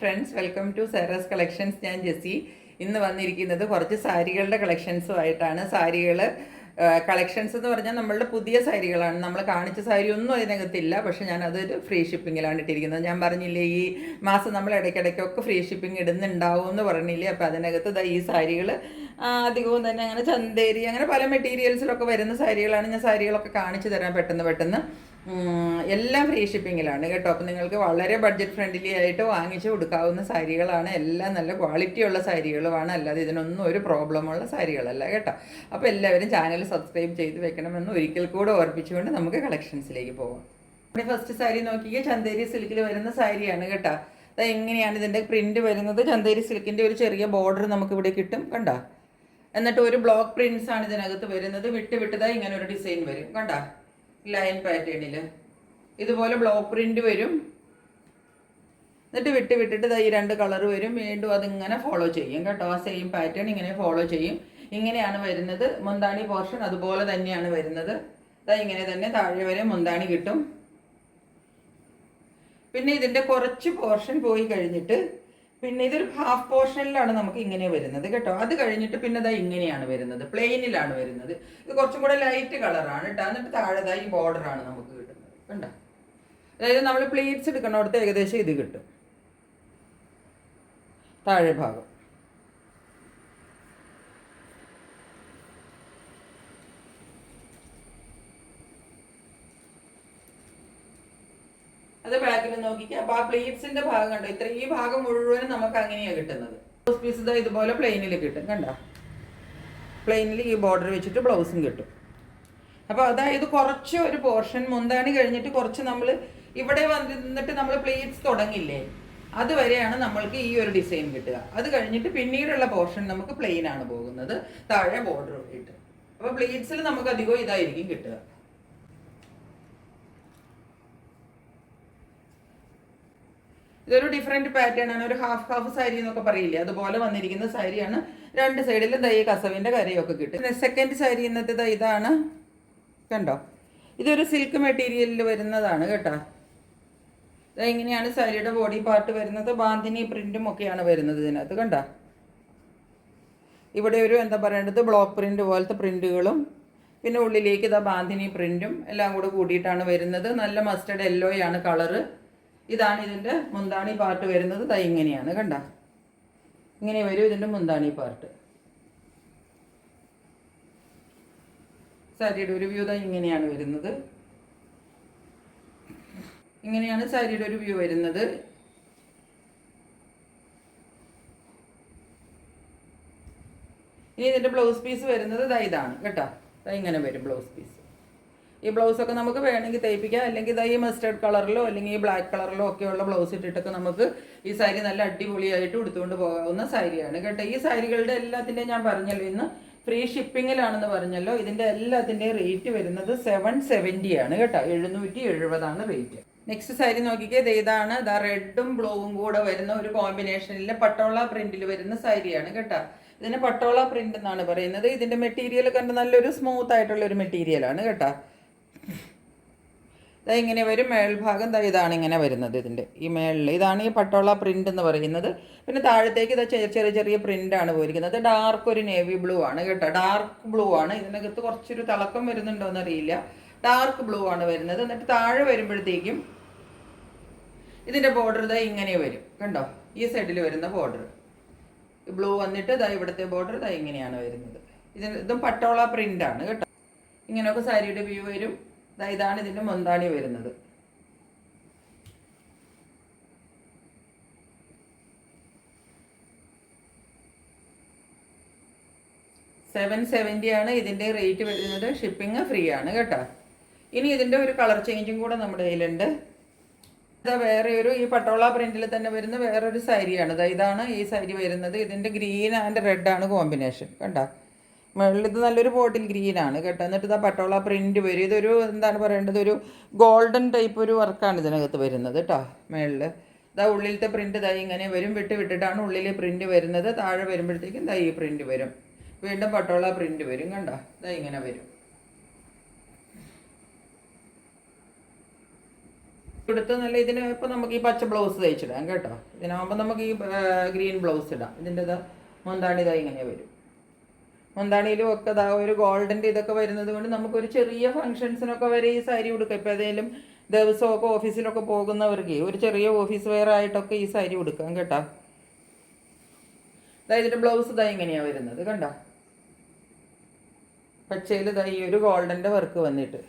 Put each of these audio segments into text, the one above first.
Friends, welcome to Sara's collections. ഞാൻ ജെസ്സി. ഇന്ന് വന്നിരിക്കുന്നത് കുറച്ച് സാരികളുടെ കളക്ഷൻസുമായിട്ടാണ്. കളക്ഷൻസ് എന്ന് പറഞ്ഞാൽ നമ്മളുടെ പുതിയ സാരികളാണ്. നമ്മൾ കാണിച്ച സാരി ഒന്നും അതിനകത്തില്ല, പക്ഷെ ഞാൻ അതൊരു ഫ്രീ ഷിപ്പിങ്ങിലാണ് ഇട്ടിരിക്കുന്നത്. ഞാൻ പറഞ്ഞില്ലേ, ഈ മാസം നമ്മൾ ഇടയ്ക്കിടയ്ക്കൊക്കെ ഫ്രീ ഷിപ്പിംഗ് ഇടുന്നുണ്ടാവും എന്ന് പറഞ്ഞില്ലേ. അപ്പോൾ അതിനകത്ത് ഈ സാരികൾ അധികവും തന്നെ അങ്ങനെ ചന്തേരി അങ്ങനെ പല മെറ്റീരിയൽസിലൊക്കെ വരുന്ന സാരികളാണ്. ഞാൻ സാരികളൊക്കെ കാണിച്ചു തരാം പെട്ടെന്ന്. എല്ലാം ഫ്രീ ഷിപ്പിങ്ങിലാണ് കേട്ടോ. അപ്പം നിങ്ങൾക്ക് വളരെ ബഡ്ജറ്റ് ഫ്രണ്ട്ലി ആയിട്ട് വാങ്ങിച്ച് കൊടുക്കാവുന്ന സാരികളാണ്. എല്ലാം നല്ല ക്വാളിറ്റിയുള്ള സാരികളുമാണ്, അല്ലാതെ ഇതിനൊന്നും ഒരു പ്രോബ്ലമുള്ള സാരികളല്ല കേട്ടോ. അപ്പോൾ എല്ലാവരും ചാനൽ സബ്സ്ക്രൈബ് ചെയ്ത് വെക്കണമെന്ന് ഒരിക്കൽ കൂടെ ഓർപ്പിച്ചുകൊണ്ട് നമുക്ക് കളക്ഷൻസിലേക്ക് പോകാം. ഇവിടെ ഫസ്റ്റ് സാരി നോക്കിയാൽ ചന്തേരി സിൽക്കിൽ വരുന്ന സാരിയാണ് കേട്ടോ. അത് എങ്ങനെയാണ് ഇതിൻ്റെ പ്രിൻറ്റ് വരുന്നത്? ചന്തേരി സിൽക്കിൻ്റെ ഒരു ചെറിയ ബോർഡർ നമുക്കിവിടെ കിട്ടും കണ്ടോ. എന്നിട്ട് ഒരു ബ്ലോക്ക് പ്രിൻറ്റ്സ് ആണ് ഇതിനകത്ത് വരുന്നത്. വിട്ടതായി ഇങ്ങനെ ഒരു ഡിസൈൻ വരും കണ്ടോ, ലൈൻ പാറ്റേണിൽ ഇതുപോലെ ബ്ലോക്ക് പ്രിന്റ് വരും. എന്നിട്ട് വിട്ടിട്ട് ഈ രണ്ട് കളർ വരും. വീണ്ടും അതിങ്ങനെ ഫോളോ ചെയ്യും കേട്ടോ. ആ സെയിം പാറ്റേൺ ഇങ്ങനെ ഫോളോ ചെയ്യും. ഇങ്ങനെയാണ് വരുന്നത്. മുന്താണി പോർഷൻ അതുപോലെ തന്നെയാണ് വരുന്നത്. ഇങ്ങനെ തന്നെ താഴെ വരെ മുന്താണി കിട്ടും. പിന്നെ ഇതിൻ്റെ കുറച്ച് പോർഷൻ പോയി കഴിഞ്ഞിട്ട് പിന്നെ ഇതൊരു ഹാഫ് പോർഷനിലാണ് നമുക്ക് ഇങ്ങനെ വരുന്നത് കേട്ടോ. അത് കഴിഞ്ഞിട്ട് പിന്നെ ഇങ്ങനെയാണ് വരുന്നത്, പ്ലെയിനിലാണ് വരുന്നത്. ഇത് കുറച്ചും കൂടെ ലൈറ്റ് കളറാണ് കേട്ടോ. എന്നിട്ട് താഴെ ഈ ബോർഡറാണ് നമുക്ക് കിട്ടുന്നത് കണ്ടോ. അതായത് നമ്മൾ പ്ലീറ്റ്സ് എടുക്കണോടത്ത് ഏകദേശം ഇത് കിട്ടും താഴെ ഭാഗം. അത് ബാക്കിൽ നോക്കിക്കുക. അപ്പോൾ ആ പ്ലീറ്റ്സിന്റെ ഭാഗം കണ്ടോ, ഇത്ര ഈ ഭാഗം മുഴുവനും നമുക്ക് അങ്ങനെയാണ് കിട്ടുന്നത്. ബ്ലൗസ് പീസ് ഇതുപോലെ പ്ലെയിനിൽ കിട്ടും കണ്ടോ. പ്ലെയിനിൽ ഈ ബോർഡർ വെച്ചിട്ട് ബ്ലൗസും കിട്ടും. അപ്പോൾ അതായത് കുറച്ച് ഒരു പോർഷൻ മുന്താണി കഴിഞ്ഞിട്ട് കുറച്ച് നമ്മൾ ഇവിടെ വന്നിട്ട് നമ്മൾ പ്ലീറ്റ്സ് തുടങ്ങില്ലേ, അതുവരെയാണ് നമ്മൾക്ക് ഈ ഒരു ഡിസൈൻ കിട്ടുക. അത് കഴിഞ്ഞിട്ട് പിന്നീടുള്ള പോർഷൻ നമുക്ക് പ്ലെയിൻ ആണ് പോകുന്നത്, താഴെ ബോർഡർ കിട്ടും. അപ്പോൾ പ്ലീറ്റ്സിൽ നമുക്ക് അധികവും ഇതായിരിക്കും കിട്ടുക. ഇതൊരു ഡിഫറെൻറ്റ് പാറ്റേൺ ആണ്. ഒരു ഹാഫ് സാരി എന്നൊക്കെ പറയില്ലേ, അതുപോലെ വന്നിരിക്കുന്ന സാരിയാണ്. രണ്ട് സൈഡിലും ഈ കസവിൻ്റെ കരയൊക്കെ കിട്ടും. സെക്കൻഡ് സാരി ഇന്നത്തെ ഇതാണ് കണ്ടോ. ഇതൊരു സിൽക്ക് മെറ്റീരിയലിൽ വരുന്നതാണ് കേട്ടോ. ഇങ്ങനെയാണ് സാരിയുടെ ബോഡി പാർട്ട് വരുന്നത്. ബാന്തിനി പ്രിന്റും ഒക്കെയാണ് വരുന്നത് ഇതിനകത്ത് കണ്ടോ. ഇവിടെ ഒരു എന്താ പറയേണ്ടത്, ബ്ലോക്ക് പ്രിന്റ് പോലത്തെ പ്രിന്റുകളും പിന്നെ ഉള്ളിലേക്ക് ബാന്തിനി പ്രിന്റും എല്ലാം കൂടെ കൂടിയിട്ടാണ് വരുന്നത്. നല്ല മസ്റ്റർഡ് യെല്ലോയാണ് കളറ്. ഇതാണ് ഇതിൻ്റെ മുന്താണി പാർട്ട് വരുന്നത്. ഇങ്ങനെയാണ് കണ്ട, ഇങ്ങനെ വരും ഇതിൻ്റെ മുന്താണി പാർട്ട്. സാരിയുടെ ഒരു വ്യൂ ഇങ്ങനെയാണ് വരുന്നത്. ഇങ്ങനെയാണ് സാരിയുടെ ഒരു വ്യൂ വരുന്നത്. ഇനി ഇതിൻ്റെ ബ്ലൗസ് പീസ് വരുന്നത് ഇതാണ് കേട്ടോ. ഇങ്ങനെ വരും ബ്ലൗസ് പീസ്. ഈ ബ്ലൗസൊക്കെ നമുക്ക് വേണമെങ്കിൽ തയ്പ്പിക്കാം, അല്ലെങ്കിൽ ഈ മസ്റ്റേർഡ് കളറിലോ അല്ലെങ്കിൽ ഈ ബ്ലാക്ക് കളറിലോ ഒക്കെയുള്ള ബ്ലൗസ് ഇട്ടിട്ടൊക്കെ നമുക്ക് ഈ സാരി നല്ല അടിപൊളിയായിട്ട് ഉടുത്തുകൊണ്ട് പോകാവുന്ന സാരിയാണ് കേട്ടോ. ഈ സാരികളുടെ എല്ലാത്തിൻ്റെയും ഞാൻ പറഞ്ഞല്ലോ ഇന്ന് ഫ്രീ ഷിപ്പിങ്ങിലാണെന്ന് പറഞ്ഞല്ലോ. ഇതിൻ്റെ എല്ലാത്തിൻ്റെയും റേറ്റ് വരുന്നത് 770 ആണ് കേട്ടോ. 770 റേറ്റ്. നെക്സ്റ്റ് സാരി നോക്കിക്കേ, ഇതാണ് റെഡും ബ്ലൂവും കൂടെ വരുന്ന ഒരു കോമ്പിനേഷനിലെ പട്ടോള പ്രിന്റിൽ വരുന്ന സാരിയാണ് കേട്ടോ. ഇതിന് പട്ടോള പ്രിന്റ് എന്നാണ് പറയുന്നത്. ഇതിൻ്റെ മെറ്റീരിയൽ കണ്ട് നല്ലൊരു സ്മൂത്ത് ആയിട്ടുള്ള ഒരു മെറ്റീരിയലാണ് കേട്ടോ. ഇങ്ങനെ വരും. മേൽഭാഗം ഇതാണ് ഇങ്ങനെ വരുന്നത്. ഇതിൻ്റെ ഈ മേളിൽ ഇതാണ് ഈ പട്ടോള പ്രിന്റ് എന്ന് പറയുന്നത്. പിന്നെ താഴത്തേക്ക് ചെറിയ പ്രിന്റാണ് പോയിരിക്കുന്നത്. ഡാർക്ക് ഒരു നേവി ബ്ലൂ ആണ് കേട്ടോ. ഡാർക്ക് ബ്ലൂ ആണ്. ഇതിനകത്ത് കുറച്ചൊരു തിളക്കം വരുന്നുണ്ടോ എന്നറിയില്ല. ഡാർക്ക് ബ്ലൂ ആണ് വരുന്നത്. എന്നിട്ട് താഴെ വരുമ്പോഴത്തേക്കും ഇതിൻ്റെ ബോർഡർ ഇങ്ങനെ വരും കണ്ടോ. ഈ സൈഡിൽ വരുന്ന ബോർഡർ ബ്ലൂ വന്നിട്ട് ഇവിടുത്തെ ബോർഡർ ഇങ്ങനെയാണ് വരുന്നത്. ഇതും പട്ടോള പ്രിന്റാണ് കേട്ടോ. ഇങ്ങനെയൊക്കെ സാരിയുടെ വ്യൂ വരും. ഇതാണ് ഇതിൻ്റെ മുന്താണി വരുന്നത്. 770 ആണ് ഇതിൻ്റെ റേറ്റ് വരുന്നത്. ഷിപ്പിംഗ് ഫ്രീ ആണ് കേട്ടോ. ഇനി ഇതിൻ്റെ ഒരു കളർ ചേഞ്ചും കൂടെ നമ്മുടെ കയ്യിലുണ്ട്. വേറെ ഒരു ഈ പട്ടോള പ്രിന്റിൽ തന്നെ വരുന്ന വേറൊരു സാരിയാണ്. ഇതാണ് ഈ സാരി വരുന്നത്. ഇതിൻ്റെ ഗ്രീൻ ആൻഡ് റെഡ് ആണ് കോമ്പിനേഷൻ കണ്ടോ. മുകളിൽ ഇത് നല്ലൊരു ബോട്ടിൽ ഗ്രീനാണ് കേട്ടോ. എന്നിട്ട് പട്ടോള പ്രിന്റ് വരും. ഇതൊരു എന്താണ് പറയേണ്ടത്, ഒരു ഗോൾഡൻ ടൈപ്പ് ഒരു വർക്കാണ് ഇതിനകത്ത് വരുന്നത് കേട്ടോ. മുകളിൽ ഉള്ളിലത്തെ പ്രിന്റ് ഇങ്ങനെ വരും. വിട്ടിട്ടാണ് ഉള്ളിൽ പ്രിന്റ് വരുന്നത്. താഴെ വരുമ്പോഴത്തേക്കും ഈ പ്രിന്റ് വരും. വീണ്ടും പട്ടോള പ്രിന്റ് വരും കണ്ടോ. ഇങ്ങനെ വരും. ഇവിടുത്തെ നല്ല ഇതിന് ഇപ്പോൾ നമുക്ക് ഈ പച്ച ബ്ലൗസ് തയ്ച്ചിടാം കേട്ടോ. ഇതിനാകുമ്പോൾ നമുക്ക് ഈ ഗ്രീൻ ബ്ലൗസ് ഇടാം. ഇതിൻ്റെ മുന്താണി ഇതാ ഇങ്ങനെ വരും. മുന്താണിയിലും ഒക്കെ ഇതാ ഒരു ഗോൾഡൻ്റെ ഇതൊക്കെ വരുന്നത് കൊണ്ട് നമുക്കൊരു ചെറിയ ഫങ്ഷൻസിനൊക്കെ വരെ ഈ സാരി ഉടുക്കാം. ഇപ്പോൾ ഏതെങ്കിലും ദിവസമൊക്കെ ഓഫീസിലൊക്കെ പോകുന്നവർക്ക് ഒരു ചെറിയ ഓഫീസ് വെയർ ആയിട്ടൊക്കെ ഈ സാരി ഉടുക്കാം കേട്ടോ. അതായത് ഇതിൻ്റെ ബ്ലൗസ് ഇതാ ഇങ്ങനെയാണ് വരുന്നത് കണ്ടോ. പച്ചയിൽ ഇതാ ഈ ഒരു ഗോൾഡൻ്റെ വർക്ക് വന്നിട്ട്.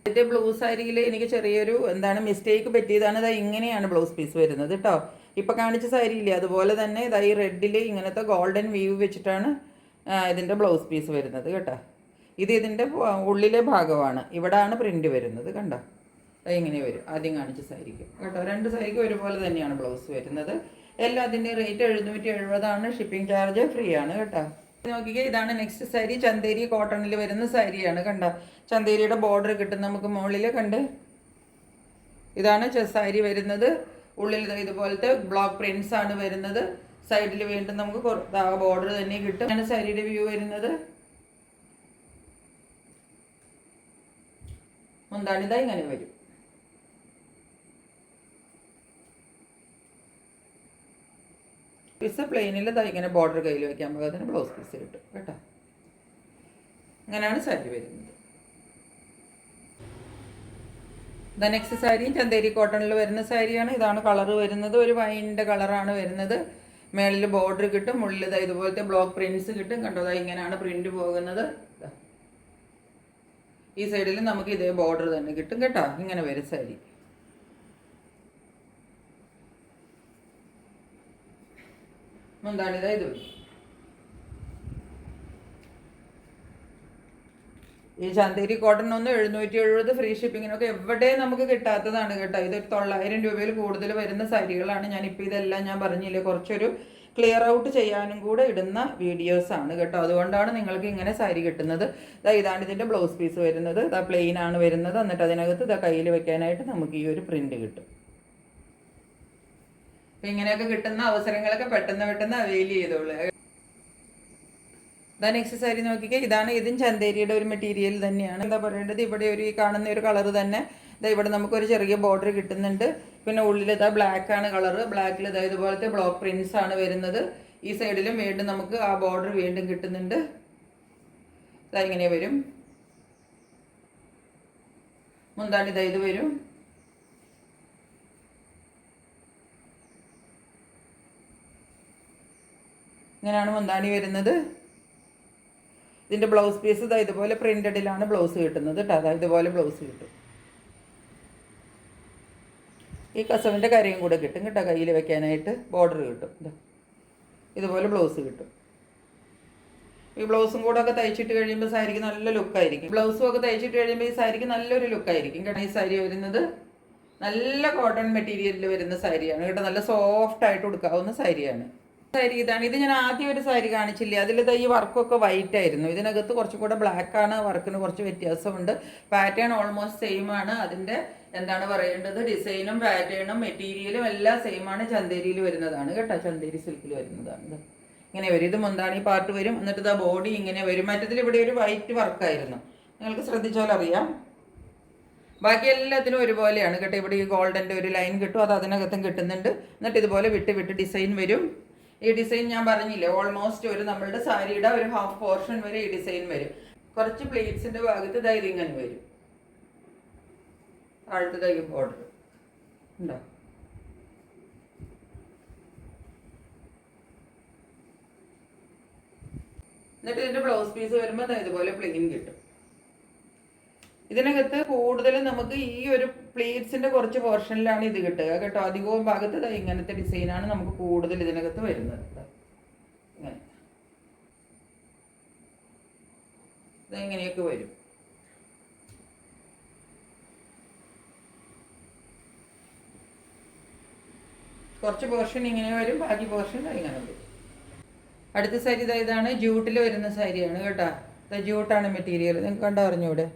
ഇതിൻ്റെ ബ്ലൗസ് സാരിയിൽ എനിക്ക് ചെറിയൊരു മിസ്റ്റേക്ക് പറ്റിയതാണ്. ഇതാ ഇങ്ങനെയാണ് ബ്ലൗസ് പീസ് വരുന്നത് കേട്ടോ. ഇപ്പോൾ കാണിച്ച സാരിയില്ലേ അതുപോലെ തന്നെ ഇതാ ഈ റെഡിൽ ഇങ്ങനത്തെ ഗോൾഡൻ വീവ് വെച്ചിട്ടാണ് ഇതിൻ്റെ ബ്ലൗസ് പീസ് വരുന്നത് കേട്ടോ. ഇതിൻ്റെ ഉള്ളിലെ ഭാഗമാണ്. ഇവിടാണ് പ്രിൻ്റ് വരുന്നത് കണ്ടോ. ഇങ്ങനെ വരും ആദ്യം കാണിച്ച സാരിക്ക് കേട്ടോ. രണ്ട് സാരിക്കും ഒരുപോലെ തന്നെയാണ് ബ്ലൗസ് വരുന്നത്. എല്ലാത്തിൻ്റെ റേറ്റ് 770 ഷിപ്പിംഗ് ചാർജ് ഫ്രീ ആണ് കേട്ടോ. നോക്കിക്കേ, ഇതാണ് നെക്സ്റ്റ് സാരി. ചന്തേരി കോട്ടണിൽ വരുന്ന സാരിയാണ് കണ്ടോ. ചന്തേരിയുടെ ബോർഡർ കിട്ടും നമുക്ക് മുകളിൽ കണ്ട്. ഇതാണ് സാരി വരുന്നത്. ഉള്ളിൽ ഇതുപോലത്തെ ബ്ലോക്ക് പ്രിൻസ് ആണ് വരുന്നത്. സൈഡിൽ വീണ്ടും നമുക്ക് ബോർഡർ തന്നെ കിട്ടും. ആണ് സാരിയുടെ വ്യൂ വരുന്നത്. മുന്താണിതാ ഇങ്ങനെ വരും. പീസ് പ്ലെയിനിൽ ഇങ്ങനെ ബോർഡർ കയ്യിൽ വയ്ക്കാൻ പാകത്തിന് ബ്ലൗസ് പീസ് കിട്ടും കേട്ടോ. അങ്ങനെയാണ് സാരി വരുന്നത്. നെക്സ്റ്റ് സാരി ചന്തേരി കോട്ടണിൽ വരുന്ന സാരിയാണ്. ഇതാണ് കളർ വരുന്നത്. ഒരു വൈൻ്റെ കളറാണ് വരുന്നത്. മേളിൽ ബോർഡർ കിട്ടും. ഉള്ളിൽ ഇതുപോലത്തെ ബ്ലോക്ക് പ്രിൻസ് കിട്ടും കണ്ടോ. ഇങ്ങനെയാണ് പ്രിന്റ് പോകുന്നത്. ഈ സൈഡിൽ നമുക്ക് ഇതേ ബോർഡർ തന്നെ കിട്ടും കേട്ടോ. ഇങ്ങനെ വരും സാരി. മുന്താണിതാ ഇത്. ഈ ചന്തേരി കോട്ടൺ 770 ഫ്രീ ഷിപ്പിങ്ങിനൊക്കെ എവിടെ നമുക്ക് കിട്ടാത്തതാണ് കേട്ടോ. ഇത് 900 രൂപയിൽ കൂടുതൽ വരുന്ന സാരികളാണ്. ഞാനിപ്പോൾ ഇതെല്ലാം ഞാൻ പറഞ്ഞില്ലേ കുറച്ചൊരു ക്ലിയർ ഔട്ട് ചെയ്യാനും കൂടെ ഇടുന്ന വീഡിയോസാണ് കേട്ടോ. അതുകൊണ്ടാണ് നിങ്ങൾക്ക് ഇങ്ങനെ സാരി കിട്ടുന്നത്. ഇതാണ് ഇതിൻ്റെ ബ്ലൗസ് പീസ് വരുന്നത്. പ്ലെയിൻ ആണ് വരുന്നത്. എന്നിട്ട് അതിനകത്ത് കയ്യിൽ വെക്കാനായിട്ട് നമുക്ക് ഈ ഒരു പ്രിന്റ് കിട്ടും. അപ്പം ഇങ്ങനെയൊക്കെ കിട്ടുന്ന അവസരങ്ങളൊക്കെ പെട്ടെന്ന് അവൈൽ ചെയ്തോളൂ. നെക്സ്റ്റ് സാരി നോക്കിക്കേ, ഇതും ചന്തേരിയുടെ ഒരു മെറ്റീരിയൽ തന്നെയാണ്. എന്താ പറയേണ്ടത്, ഇവിടെ ഈ കാണുന്ന ഒരു കളർ തന്നെ ഇവിടെ നമുക്കൊരു ചെറിയ ബോർഡർ കിട്ടുന്നുണ്ട്. പിന്നെ ഉള്ളിൽ ബ്ലാക്ക് ആണ് കളർ. ബ്ലാക്കിൽ ഇതുപോലത്തെ ബ്ലോക്ക് പ്രിന്റ്സ് ആണ് വരുന്നത്. ഈ സൈഡിലും വീണ്ടും നമുക്ക് ആ ബോർഡർ വീണ്ടും കിട്ടുന്നുണ്ട്. ഇങ്ങനെ വരും. മുന്താണി ഇത് വരും. ഇങ്ങനെയാണ് മുന്താണി വരുന്നത്. ഇതിൻ്റെ ബ്ലൗസ് പീസ് ഇതുപോലെ പ്രിന്റഡിലാണ് ബ്ലൗസ് കിട്ടുന്നത് കേട്ടോ. ഇതുപോലെ ബ്ലൗസ് കിട്ടും. ഈ കസവിൻ്റെ കരയും കൂടെ കിട്ടും കേട്ടോ. കയ്യിൽ വെക്കാനായിട്ട് ബോർഡർ കിട്ടും. ഇതുപോലെ ബ്ലൗസ് കിട്ടും. ഈ ബ്ലൗസും കൂടെ ഒക്കെ തയ്ച്ചിട്ട് കഴിയുമ്പോൾ സാരിക്ക് നല്ല ലുക്കായിരിക്കും. ബ്ലൗസും ഒക്കെ തയ്ച്ചിട്ട് കഴിയുമ്പോൾ ഈ സാരിക്ക് നല്ലൊരു ലുക്കായിരിക്കും കേട്ടോ. ഈ സാരി വരുന്നത് നല്ല കോട്ടൺ മെറ്റീരിയലിൽ വരുന്ന സാരിയാണ് കേട്ടോ. നല്ല സോഫ്റ്റ് ആയിട്ട് ഉടുക്കാവുന്ന സാരിയാണ്. സാരി ഇതാണ്. ഇത് ഞാൻ ആദ്യം ഒരു സാരി കാണിച്ചില്ലേ, അതിൽ ഈ വർക്കൊക്കെ വൈറ്റ് ആയിരുന്നു. ഇതിനകത്ത് കുറച്ചും കൂടെ ബ്ലാക്ക് ആണ്. വർക്കിന് കുറച്ച് വ്യത്യാസമുണ്ട്. പാറ്റേൺ ഓൾമോസ്റ്റ് സെയിം ആണ്. അതിൻ്റെ ഡിസൈനും പാറ്റേണും മെറ്റീരിയലും എല്ലാം സെയിം ആണ്. ചന്തേരിയിൽ വരുന്നതാണ് കേട്ടോ. ചന്തേരി സിൽക്കിൽ വരുന്നതാണ്. ഇങ്ങനെ വരും. ഇത് മുന്താണി പാർട്ട് വരും. എന്നിട്ട് ബോഡി ഇങ്ങനെ വരും. മറ്റത്തിൽ ഇവിടെ ഒരു വൈറ്റ് വർക്കായിരുന്നു. നിങ്ങൾക്ക് ശ്രദ്ധിച്ചാൽ അറിയാം. ബാക്കി എല്ലാത്തിനും ഒരുപോലെയാണ് കേട്ടോ. ഇവിടെ ഈ ഗോൾഡൻ്റെ ഒരു ലൈൻ കിട്ടും. അത് അതിനകത്തും കിട്ടുന്നുണ്ട്. എന്നിട്ട് ഇതുപോലെ വിട്ട് ഡിസൈൻ വരും. ഈ ഡിസൈൻ ഞാൻ പറഞ്ഞില്ലേ, ഓൾമോസ്റ്റ് നമ്മളുടെ സാരിയുടെ ഒരു ഹാഫ് പോർഷൻ വരെ ഈ ഡിസൈൻ വരും. കുറച്ച് പ്ലേറ്റ്സിന്റെ ഭാഗത്ത് ഇതിങ്ങനെ വരും. താഴത്തെ ബോർഡർ ഉണ്ടോ. എന്നിട്ട് ഇതിന്റെ ബ്ലൗസ് പീസ് വരുമ്പോൾ ഇതുപോലെ പ്ലെയിൻ കിട്ടും. ഇതിനകത്ത് കൂടുതൽ നമുക്ക് ഈ ഒരു പ്ലേറ്റ്സിന്റെ കുറച്ച് പോർഷനിലാണ് ഇത് കിട്ടുക കേട്ടോ. അധികവും ഭാഗത്ത് ഇങ്ങനത്തെ ഡിസൈനാണ് നമുക്ക് കൂടുതൽ ഇതിനകത്ത് വരുന്നത്. ഇങ്ങനെയൊക്കെ വരും. കുറച്ച് പോർഷൻ ഇങ്ങനെ വരും, ബാക്കി പോർഷൻ ഇങ്ങനെ വരും. അടുത്ത സാരി ഇതാണ്. ജൂട്ടിൽ വരുന്ന സാരിയാണ് കേട്ടോ. ജൂട്ടാണ് മെറ്റീരിയൽ. നിങ്ങൾക്ക് കണ്ടോ അറിഞ്ഞൂടെ.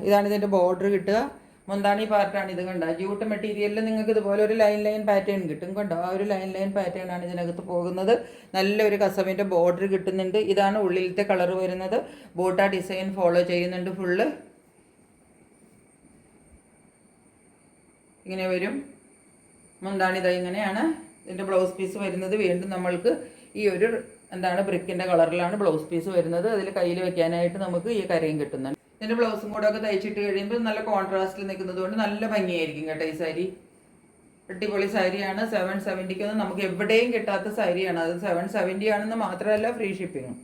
ഇതാണ് ഇതിൻ്റെ ബോർഡർ കിട്ടുക. മുന്താണി പാർട്ടാണ് ഇത് കണ്ടോ. ജൂട്ട് മെറ്റീരിയലിൽ നിങ്ങൾക്ക് ഇതുപോലെ ഒരു ലൈൻ പാറ്റേൺ കിട്ടും കണ്ടോ. ആ ഒരു ലൈൻ പാറ്റേൺ ആണ് ഇതിനകത്ത് പോകുന്നത്. നല്ലൊരു കസവിൻ്റെ ബോർഡർ കിട്ടുന്നുണ്ട്. ഇതാണ് ഉള്ളിലത്തെ കളർ വരുന്നത്. ബൂട്ട ഡിസൈൻ ഫോളോ ചെയ്യുന്നുണ്ട് ഫുള്ള്. ഇങ്ങനെ വരും. മുന്താണി ഇതാ ഇങ്ങനെയാണ് ഇതിൻ്റെ ബ്ലൗസ് പീസ് വരുന്നത്. വീണ്ടും നമ്മൾക്ക് ഈ ഒരു ബ്രിക്കിൻ്റെ കളറിലാണ് ബ്ലൗസ് പീസ് വരുന്നത്. അതിൽ കയ്യിൽ വെക്കാനായിട്ട് നമുക്ക് ഈ കരയും കിട്ടുന്നുണ്ട്. ഇതിൻ്റെ ബ്ലൗസും കൂടെ ഒക്കെ തയ്ച്ചിട്ട് കഴിയുമ്പോൾ നല്ല കോൺട്രാസ്റ്റിൽ നിൽക്കുന്നത് കൊണ്ട് നല്ല ഭംഗിയായിരിക്കും കേട്ടോ ഈ സാരി. അടിപൊളി സാരിയാണ്. 770 നമുക്ക് എവിടെയും കിട്ടാത്ത സാരിയാണ്. അത് 770 ആണെന്ന് മാത്രമല്ല ഫ്രീ ഷിപ്പിങ്ങും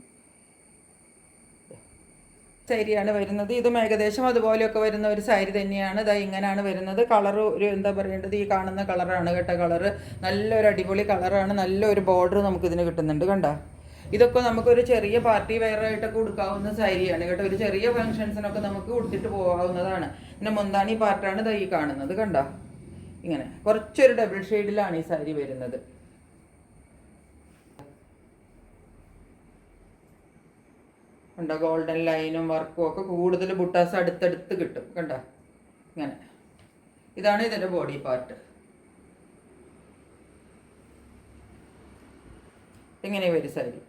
സാരിയാണ് വരുന്നത്. ഇതും ഏകദേശം അതുപോലെയൊക്കെ വരുന്ന ഒരു സാരി തന്നെയാണ്. ഇതാ ഇങ്ങനെയാണ് വരുന്നത്. കളറ് ഒരു ഈ കാണുന്ന കളറാണ് കേട്ടോ. കളറ് നല്ലൊരു അടിപൊളി കളറാണ്. നല്ലൊരു ബോർഡർ നമുക്കിതിന് കിട്ടുന്നുണ്ട് കണ്ടോ. ഇതൊക്കെ നമുക്കൊരു ചെറിയ പാർട്ടി വെയറായിട്ടൊക്കെ ഉടുക്കാവുന്ന സാരിയാണ് കേട്ടോ. ഒരു ചെറിയ ഫങ്ഷൻസിനൊക്കെ നമുക്ക് ഉടുത്തിട്ട് പോകാവുന്നതാണ്. പിന്നെ മുന്താണി പാർട്ടാണ് ഇതാ ഈ കാണുന്നത് കണ്ടോ. ഇങ്ങനെ കുറച്ചൊരു ഡബിൾ ഷെയ്ഡിലാണ് ഈ സാരി വരുന്നത്. കണ്ടോ ഗോൾഡൻ ലൈനും വർക്കും ഒക്കെ കൂടുതൽ ബുട്ടാസ് അടുത്തടുത്ത് കിട്ടും കണ്ടോ. ഇങ്ങനെ ഇതാണ് ഇതിൻ്റെ ബോഡി പാർട്ട്. ഇങ്ങനെ വരും സാരി.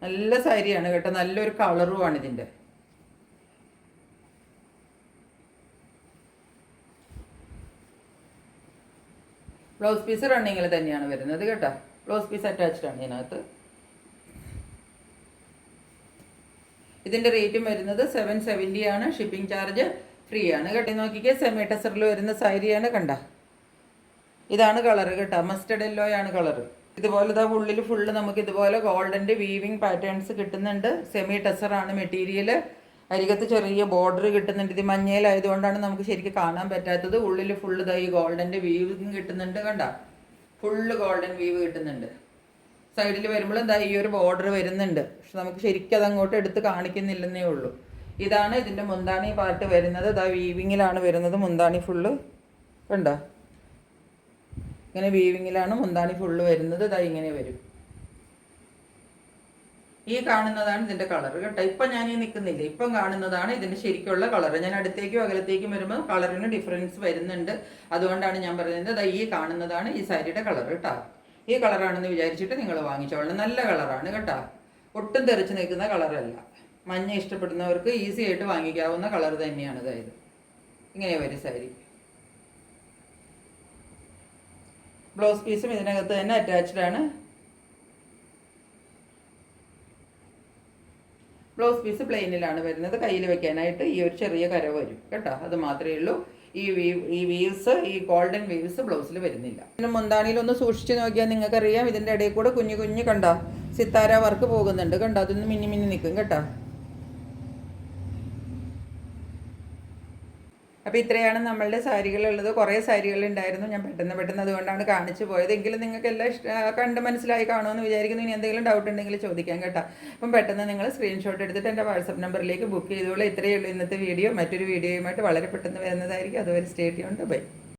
നല്ല സാരിയാണ് കേട്ടോ. നല്ലൊരു കളറുമാണ് ഇതിൻ്റെ. ബ്ലൗസ് പീസ് റണ്ണിങ്ങിൽ തന്നെയാണ് വരുന്നത് കേട്ടോ. ബ്ലൗസ് പീസ് അറ്റാച്ച്ഡ് ആണ് ഇതിനകത്ത്. ഇതിൻ്റെ റേറ്റും വരുന്നത് 770 ആണ്. ഷിപ്പിംഗ് ചാർജ് ഫ്രീ ആണ് കേട്ടോ. നോക്കിക്കേ സെമി ടെസറിൽ വരുന്ന സാരിയാണ് കണ്ട. ഇതാണ് കളറ് കേട്ടോ. മസ്റ്റർഡ് യെല്ലോ ആണ് കളറ്. ഇതുപോലെ ഇതാ ഉള്ളിൽ ഫുള്ള് നമുക്ക് ഇതുപോലെ ഗോൾഡൻ്റെ വീവിങ് പാറ്റേൺസ് കിട്ടുന്നുണ്ട്. സെമി ടെസറാണ് മെറ്റീരിയൽ. അരികത്ത് ചെറിയ ബോർഡർ കിട്ടുന്നുണ്ട്. ഇത് മഞ്ഞയിലായതുകൊണ്ടാണ് നമുക്ക് ശരിക്കും കാണാൻ പറ്റാത്തത്. ഉള്ളിൽ ഫുള്ള് ഇതാ ഈ ഗോൾഡൻ്റെ വീവിങ് കിട്ടുന്നുണ്ട് കണ്ട. ഫുള്ള് ഗോൾഡൻ വീവ് കിട്ടുന്നുണ്ട്. സൈഡിൽ വരുമ്പോൾ എന്താ ഈ ഒരു ബോർഡർ വരുന്നുണ്ട്. പക്ഷെ നമുക്ക് ശരിക്കും അത് അങ്ങോട്ട് എടുത്ത് കാണിക്കുന്നില്ലെന്നേ ഉള്ളൂ. ഇതാണ് ഇതിൻ്റെ മുന്താണി പാർട്ട് വരുന്നത്. ഇതാ വീവിങ്ങിലാണ് വരുന്നത് മുന്താണി ഫുള്ള് കണ്ടോ. ഇങ്ങനെ വീവിങ്ങിലാണ് മുന്താണി ഫുള്ള് വരുന്നത്. ഇതാ ഇങ്ങനെ വരും. ഈ കാണുന്നതാണ് ഇതിൻ്റെ കളർ കേട്ടോ. ഇപ്പം ഞാൻ ഈ നിൽക്കുന്നില്ല. ഇപ്പം കാണുന്നതാണ് ഇതിൻ്റെ ശരിക്കുള്ള കളർ. ഞാൻ അടുത്തേക്കും അകലത്തേക്കും വരുമ്പോൾ കളറിന് ഡിഫറൻസ് വരുന്നുണ്ട്. അതുകൊണ്ടാണ് ഞാൻ പറയുന്നത് അതാ ഈ കാണുന്നതാണ് ഈ സാരിയുടെ കളർ കേട്ടോ. ഈ കളറാണെന്ന് വിചാരിച്ചിട്ട് നിങ്ങൾ വാങ്ങിച്ചോളണം. നല്ല കളറാണ് കേട്ടോ. ഒട്ടും തെറിച്ച് നിൽക്കുന്ന കളറല്ല. മഞ്ഞ ഇഷ്ടപ്പെടുന്നവർക്ക് ഈസി ആയിട്ട് വാങ്ങിക്കാവുന്ന കളർ തന്നെയാണ്. അതായത് ഇങ്ങനെ വരും സാരി. ബ്ലൗസ് പീസും ഇതിനകത്ത് തന്നെ അറ്റാച്ച്ഡ് ആണ്. ബ്ലൗസ് പീസ് പ്ലെയിനിലാണ് വരുന്നത്. കയ്യിൽ വെക്കാനായിട്ട് ഈ ഒരു ചെറിയ കര വരും കേട്ടോ. അത് മാത്രമേ ഉള്ളൂ. ഈ വീവ്സ് ഈ ഗോൾഡൻ വീവ്സ് ബ്ലൗസിൽ വരുന്നില്ല. പിന്നെ മുന്താണിയിലൊന്ന് സൂക്ഷിച്ച് നോക്കിയാൽ നിങ്ങൾക്കറിയാം. ഇതിൻ്റെ ഇടയിൽ കൂടെ കുഞ്ഞു കുഞ്ഞു കണ്ടോ സിത്താര വർക്ക് പോകുന്നുണ്ട് കണ്ടോ. അതൊന്ന് മിന്നി മിന്നി നിൽക്കും കേട്ടോ. അപ്പോൾ ഇത്രയാണ് നമ്മളുടെ സാരികളുള്ളത്. കുറേ സാരികളുണ്ടായിരുന്നു. ഞാൻ പെട്ടെന്ന് അതുകൊണ്ടാണ് കാണിച്ചു പോയത്. എങ്കിലും നിങ്ങൾക്ക് എല്ലാം കണ്ട് മനസ്സിലായി കാണുമെന്ന് വിചാരിക്കുന്നു. ഇനി എന്തെങ്കിലും ഡൗട്ട് ഉണ്ടെങ്കിൽ ചോദിക്കാം കേട്ടോ. അപ്പം പെട്ടെന്ന് നിങ്ങൾ സ്ക്രീൻഷോട്ട് എടുത്തിട്ട് എൻ്റെ വാട്സപ്പ് നമ്പറിലേക്ക് ബുക്ക് ചെയ്തോളൂ. ഇത്രയേ ഉള്ളൂ ഇന്നത്തെ വീഡിയോ. മറ്റൊരു വീഡിയോയുമായിട്ട് വളരെ പെട്ടെന്ന് വരുന്നതായിരിക്കും. അതുവരെ സ്റ്റേ ട്യൂൺഡ്. ബൈ.